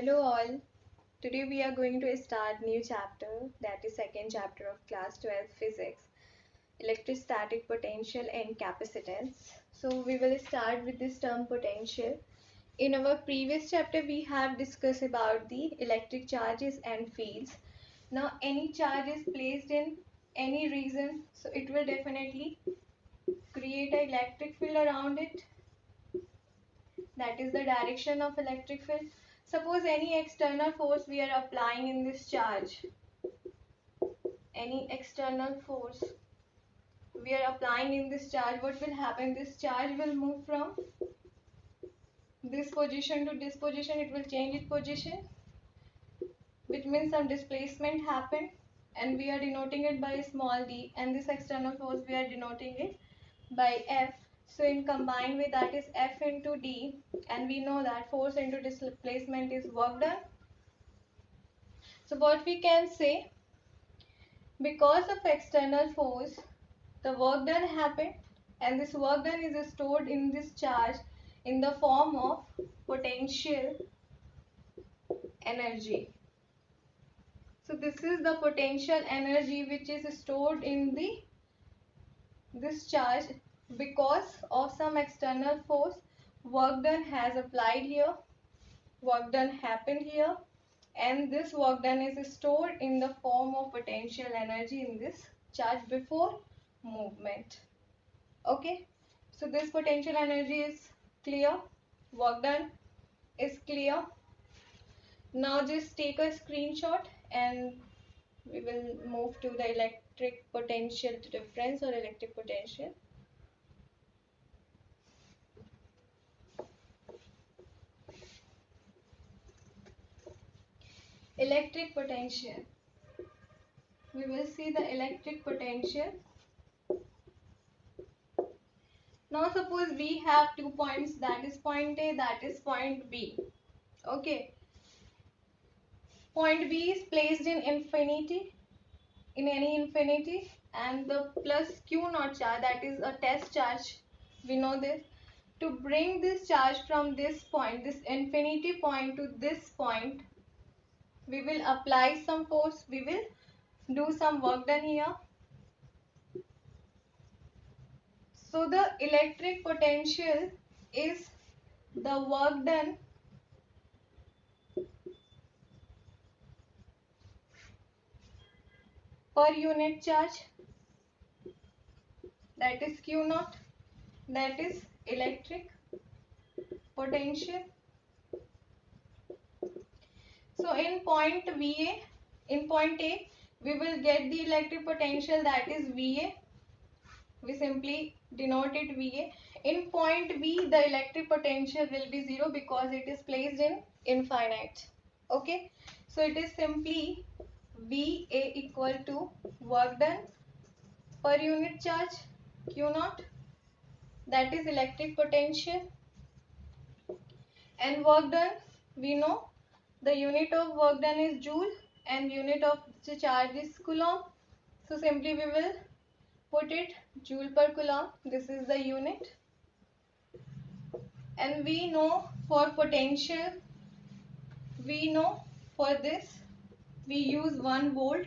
Hello all. Today we are going to start new chapter, that is second chapter of class 12 physics, electrostatic potential and capacitance. So we will start with this term potential. In our previous chapter we have discussed about the electric charges and fields. Now any charge is placed in any region, so it will definitely create an electric field around it. That is the direction of electric field. Suppose any external force we are applying in this charge, any external force we are applying in this charge, what will happen? This charge will move from this position to this position, it will change its position, which means some displacement happened, and we are denoting it by small d, and this external force we are denoting it by F. So in combined way, that is F into D, and we know that force into displacement is work done. So what we can say, because of external force, the work done happened, and this work done is stored in this charge in the form of potential energy. So this is the potential energy which is stored in this charge because of some external force. Work done has applied here, work done happened here, and this work done is stored in the form of potential energy in this charge before movement. Okay, so this potential energy is clear, work done is clear. Now just take a screenshot and we will move to the electric potential difference or electric potential. Electric potential. We will see the electric potential. Now suppose we have 2 points, that is point A, that is point B. Okay. Point B is placed in infinity, in any infinity, and the plus Q naught charge, that is a test charge, we know this. To bring this charge from this point, this infinity point, to this point, we will apply some force, we will do some work done here. So the electric potential is the work done per unit charge, that is Q naught, that is electric potential. So in point VA, in point A, we will get the electric potential, that is VA. We simply denote it VA. In point B, the electric potential will be 0 because it is placed in infinite. Okay, so it is simply VA equal to work done per unit charge Q naught, that is electric potential, and work done, we know the unit of work done is joule and unit of the charge is coulomb. So simply we will put it joule per coulomb, this is the unit. And we know for potential, we know for this we use 1 volt,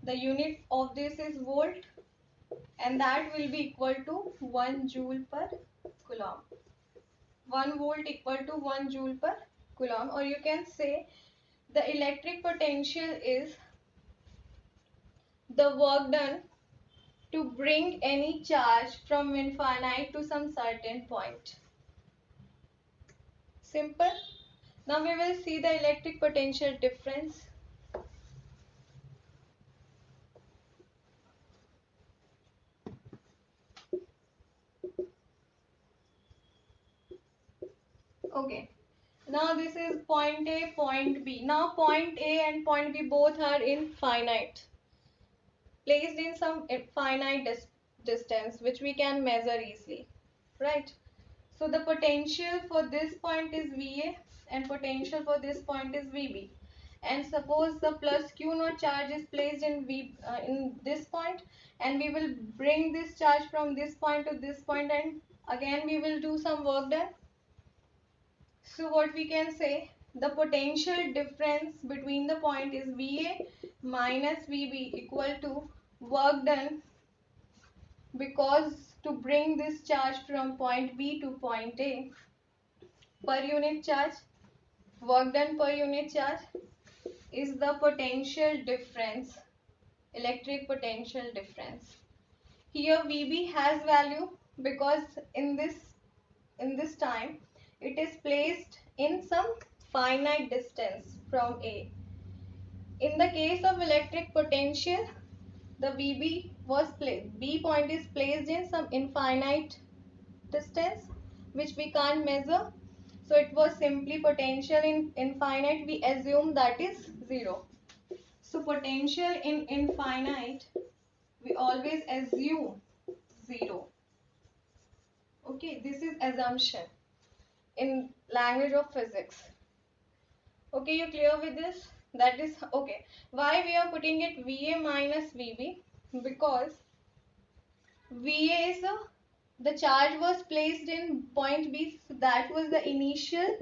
the unit of this is volt, and that will be equal to 1 joule per coulomb. 1 volt equal to 1 joule per coulomb, or you can say the electric potential is the work done to bring any charge from infinite to some certain point. Simple. Now we will see the electric potential difference. Okay. Now this is point A, point B. Now point A and point B both are infinite, placed in some finite distance which we can measure easily, right? So the potential for this point is VA and potential for this point is VB. And suppose the plus Q naught charge is placed in in this point, and we will bring this charge from this point to this point, and again we will do some work done. So what we can say, the potential difference between the point is VA minus VB equal to work done, because to bring this charge from point B to point A per unit charge, work done per unit charge is the potential difference, electric potential difference. Here VB has value because in this time it is placed in some finite distance from A. In the case of electric potential, the VB was placed, B point is placed in some infinite distance which we can't measure. So it was simply potential in infinite, we assume that is 0. So potential in infinite, we always assume 0. Okay, this is assumption in language of physics. Okay, you clear with this? That is okay. Why we are putting it VA minus VB? Because VA is the charge was placed in point B, so that was the initial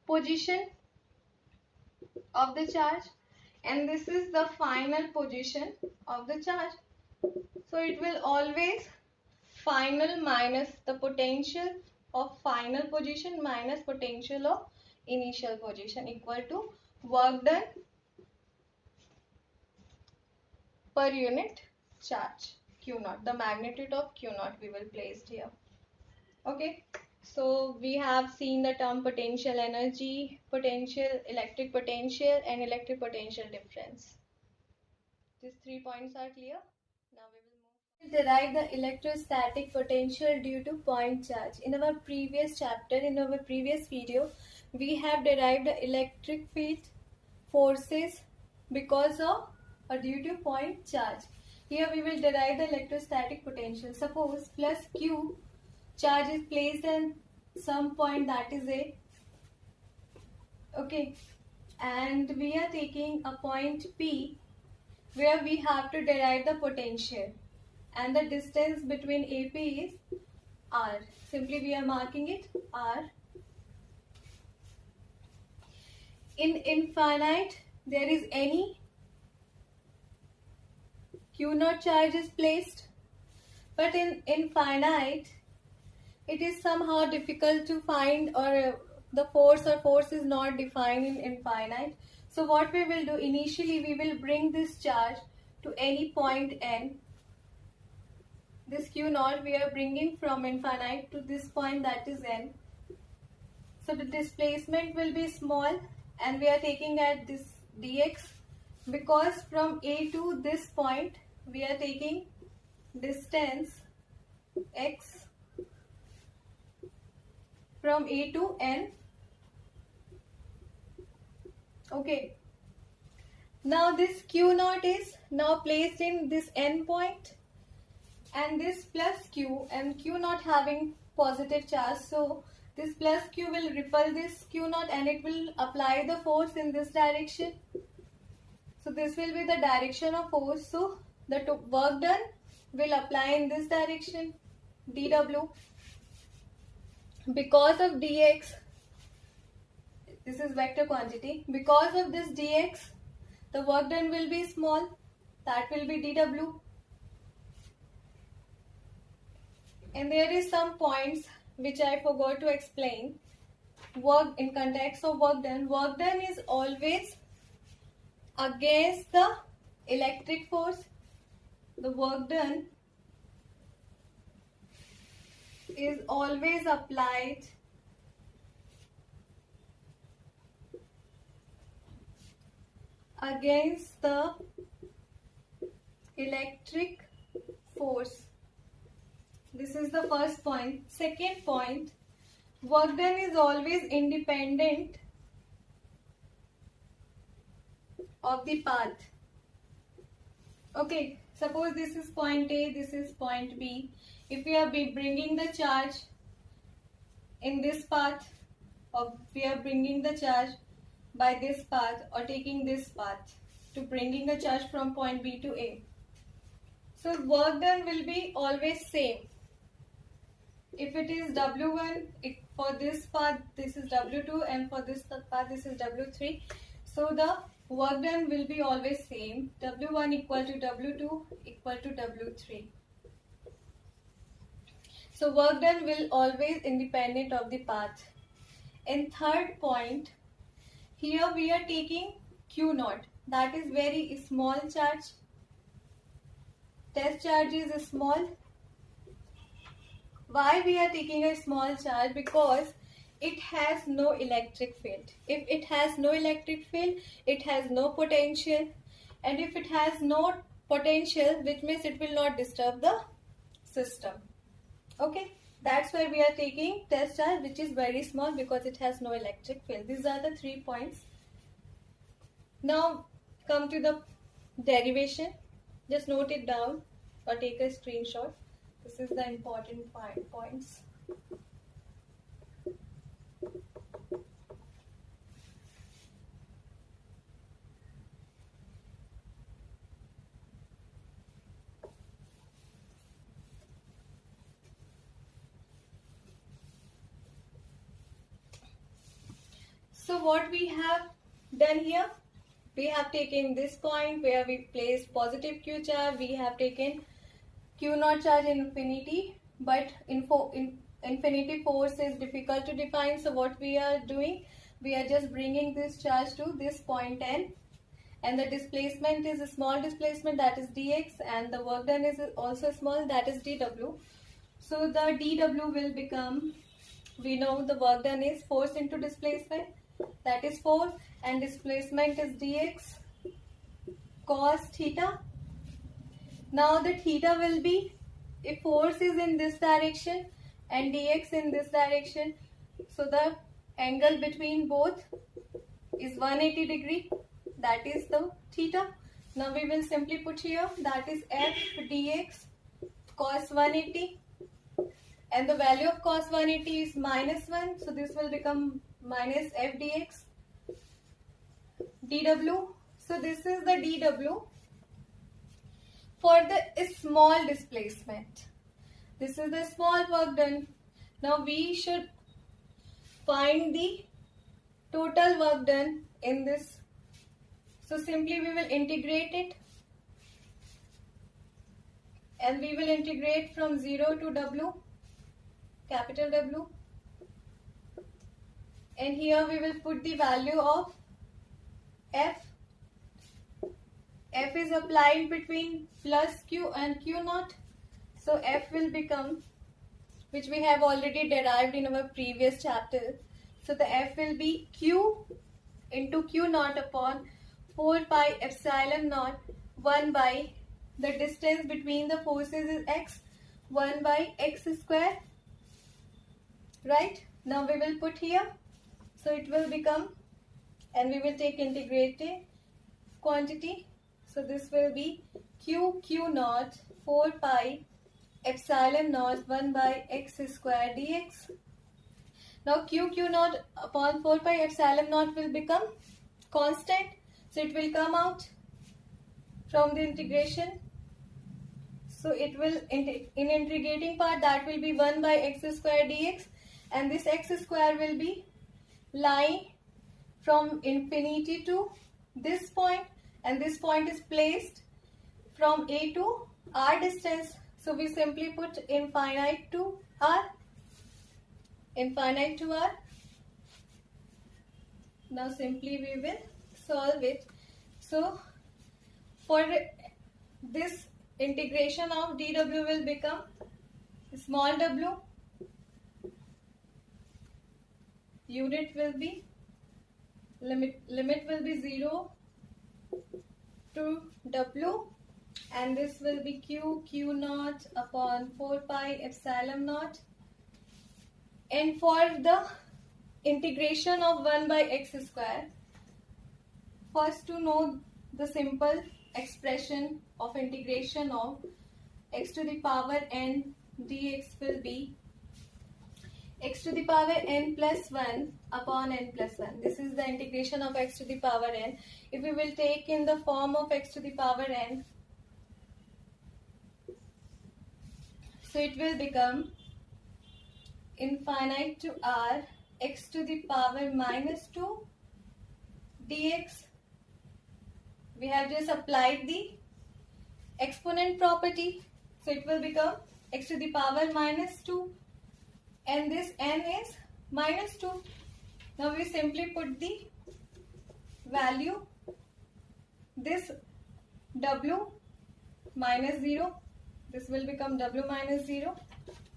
position of the charge, and this is the final position of the charge. So it will always final minus the potential of final position minus potential of initial position equal to work done per unit charge, Q naught. The magnitude of Q naught we will place here. Okay, so we have seen the term potential energy, potential, electric potential and electric potential difference. These 3 points are clear. Now we will move. We derive the electrostatic potential due to point charge. In our previous chapter, in our previous video, we have derived the electric field forces because of or due to point charge. Here we will derive the electrostatic potential. Suppose plus Q charge is placed in some point, that is A. Okay, and we are taking a point P where we have to derive the potential, and the distance between AP is R. Simply we are marking it R. In infinite, there is any Q naught charge is placed, but in infinite it is somehow difficult to find, or the force is not defined in infinite. So what we will do, initially we will bring this charge to any point N. This Q naught we are bringing from infinite to this point, that is N. So the displacement will be small, and we are taking at this dx because from A to this point we are taking distance x from A to N. Okay. Now this Q naught is now placed in this N point, and this plus Q, and Q naught having positive charge, so this plus Q will repel this Q naught and it will apply the force in this direction. So this will be the direction of force. So the work done will apply in this direction, dW. Because of dx, this is vector quantity, because of this dx, the work done will be small, that will be dW. And there is some points which I forgot to explain. Work in context of work done is always against the electric force. The work done is always applied against the electric force. This is the first point. Second point, work done is always independent of the path. Okay, suppose this is point A, this is point B. If we are bringing the charge in this path, or we are bringing the charge by this path, or taking this path to bringing the charge from point B to A, so work done will be always same. if it is W1, for this path this is W2, and for this path this is W3. So the work done will be always same. W1 equal to W2 equal to W3. So work done will always independent of the path. And third point, here we are taking Q naught. That is very small charge. Test charge is small. Why we are taking a small charge? Because it has no electric field. If it has no electric field, it has no potential. And if it has no potential, which means it will not disturb the system. Okay, that's why we are taking test charge, which is very small because it has no electric field. These are the 3 points. Now come to the derivation. Just note it down or take a screenshot. This is the important points. So what we have done here, we have taken this point where we place positive Q charge. We have taken Q naught charge in infinity, but infinity force is difficult to define. So what we are doing, we are just bringing this charge to this point N, and the displacement is a small displacement, that is dx, and the work done is also small, that is dw. So the dw will become, we know the work done is force into displacement, that is force, and displacement is dx cos theta. Now the theta will be, if force is in this direction and dx in this direction, so the angle between both is 180 degree, that is the theta. Now we will simply put here, that is f dx cos 180, and the value of cos 180 is -1, so this will become minus f dx dw. So this is the dw for the small displacement. This is the small work done. Now we should find the total work done in this. So simply we will integrate it, and we will integrate from 0 to w, capital W, and here we will put the value of f. F is applied between plus q and q naught, so f will become, which we have already derived in our previous chapter, so the f will be q into q naught upon 4 pi epsilon naught 1 by, the distance between the forces is x, 1 by x square, right? Now we will put here, so it will become, and we will take integrated quantity, so this will be q naught 4 pi epsilon naught 1 by x square dx. Now q naught upon 4 pi epsilon naught will become constant, so it will come out from the integration. So it will, in integrating part, that will be 1 by x square dx, and this x square will be lying from infinity to this point, and this point is placed from a to r distance. So we simply put infinite to r, infinite to r. Now simply we will solve it. So for this integration of dw will become small w, unit will be, limit will be 0 to w, and this will be q naught upon 4 pi epsilon naught. And for the integration of 1 by x square, first to know the simple expression of integration of x to the power n dx will be x to the power n plus 1 upon n plus 1. This is the integration of x to the power n. If we will take in the form of x to the power n, so it will become infinite to r x to the power minus 2 dx. We have just applied the exponent property, so it will become x to the power minus 2 and this n is minus 2. Now we simply put the value, this w minus 0, this will become w minus 0,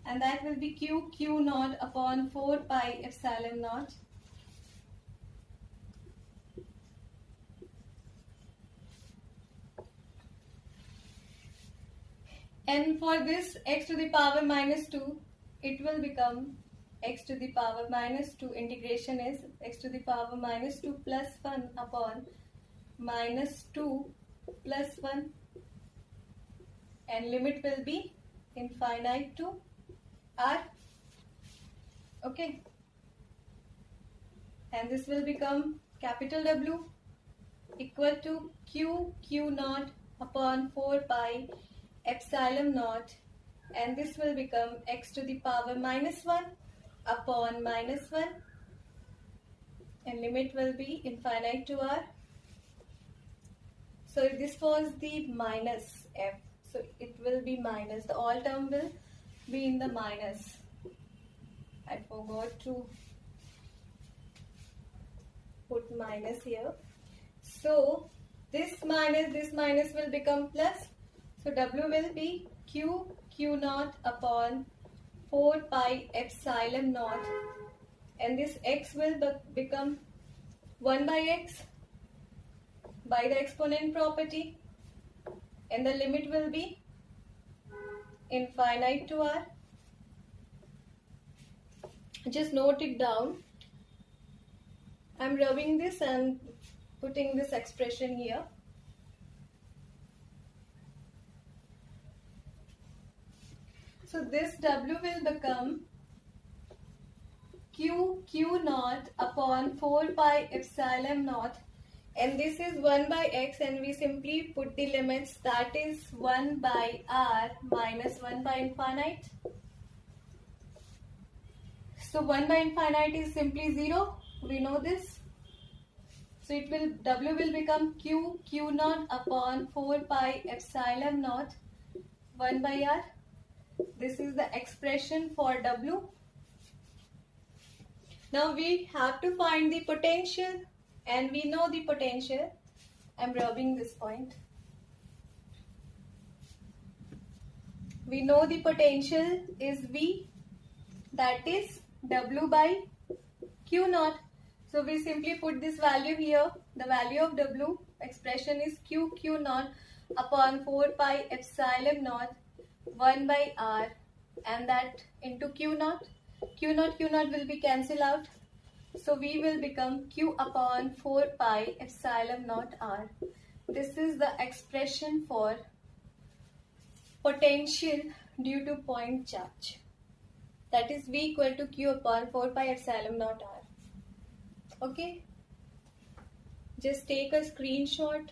and that will be q naught upon 4 pi epsilon naught. And for this x to the power minus 2, it will become x to the power minus 2, integration is x to the power minus 2 plus 1 upon minus 2 plus 1, and limit will be infinite to r. Okay, and this will become capital W equal to q naught upon 4 pi epsilon naught, and this will become x to the power minus 1 upon minus 1, and limit will be infinite to r. So if this was the minus f, so it will be minus, the all term will be in the minus. I forgot to put minus here. So this minus will become plus. So w will be q naught upon 4 pi epsilon naught, and this x will become 1 by x by the exponent property, and the limit will be infinite to r. Just note it down. I'm rubbing this and putting this expression here. So this w will become q naught upon 4 pi epsilon naught, and this is 1 by x, and we simply put the limits, that is 1 by r minus 1 by infinite. So 1 by infinite is simply 0, we know this. So it will, w will become q naught upon 4 pi epsilon naught 1 by r. This is the expression for w. Now we have to find the potential, and we know the potential. I'm rubbing this point. We know the potential is V, that is W by Q naught. So we simply put this value here. The value of W expression is Q naught upon 4 pi epsilon naught 1 by R, and that into Q naught. Q naught will be cancelled out. So V will become Q upon 4 pi epsilon naught R. This is the expression for potential due to point charge. That is V equal to Q upon 4 pi epsilon naught R. Okay. Just take a screenshot